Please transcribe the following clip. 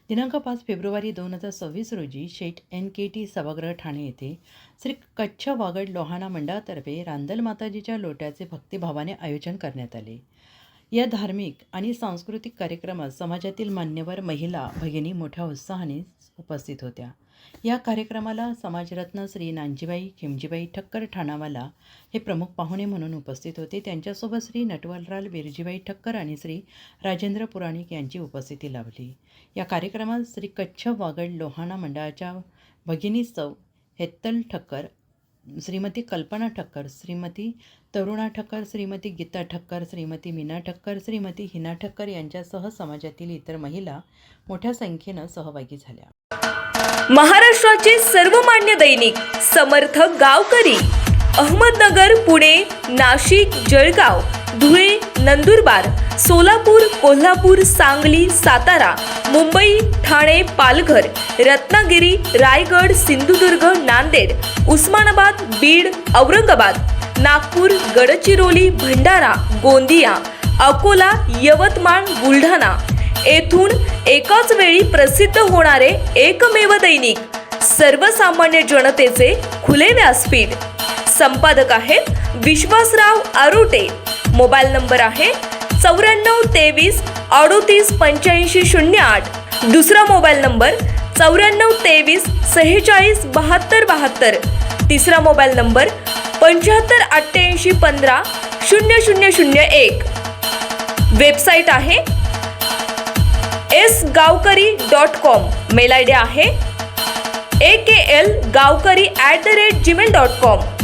दिनांक 5 फेब्रुवारी 2026 रोजी शेट NKT सभागृह ठाणे येथे श्री कच्छ वागड लोहाणा मंडळातर्फे रांदल माताजीच्या लोट्याचे भक्तिभावाने आयोजन करण्यात आले. या धार्मिक आणि सांस्कृतिक कार्यक्रमात समाजातील मान्यवर महिला भगिनी मोठ्या उत्साहाने उपस्थित होत्या. या कार्यक्रमाला समाजरत्न श्री नानजीबाई खिमजीबाई ठक्कर ठाणावाला हे प्रमुख पाहुणे म्हणून उपस्थित होते. त्यांच्यासोबत श्री नटवरलाल बिरजीबाई ठक्कर आणि श्री राजेंद्र पुराणिक यांची उपस्थिती लाभली. या कार्यक्रमात श्री कच्छ वागड लोहाणा मंडळाच्या भगिनी सौ हेत्तल ठक्कर, श्रीमती कल्पना ठक्कर, श्रीमती तरुणा ठक्कर, श्रीमती गीता ठक्कर, श्रीमती मीना ठक्कर, श्रीमती हिना ठक्कर यांच्यासह समाजातील इतर महिला मोठ्या संख्येनं सहभागी झाल्या. महाराष्ट्राचे सर्वमान्य दैनिक समर्थ गावकरी अहमदनगर, पुणे, नाशिक, जळगाव, धुळे, नंदुरबार, सोलापूर, कोल्हापूर, सांगली, सातारा, मुंबई, ठाणे, पालघर, रत्नागिरी, रायगड, सिंधुदुर्ग, नांदेड, उस्मानाबाद, बीड, औरंगाबाद, नागपूर, गडचिरोली, भंडारा, गोंदिया, अकोला, यवतमाळ, बुलढाणा येथून एकाच वेळी प्रसिद्ध होणारे एकमेव दैनिक, सर्वसामान्य जनतेचे खुले व्यासपीठ. संपादक आहेत विश्वासराव आरोटे. मोबाईल नंबर आहे 9423 38 85 08. दुसरा मोबाईल नंबर 9423 46 72 72. तिसरा मोबाईल नंबर 75 88 15 0001. वेबसाईट आहे sgavkari.com. मेल आयडी आहे aklgavkari@gmail.com.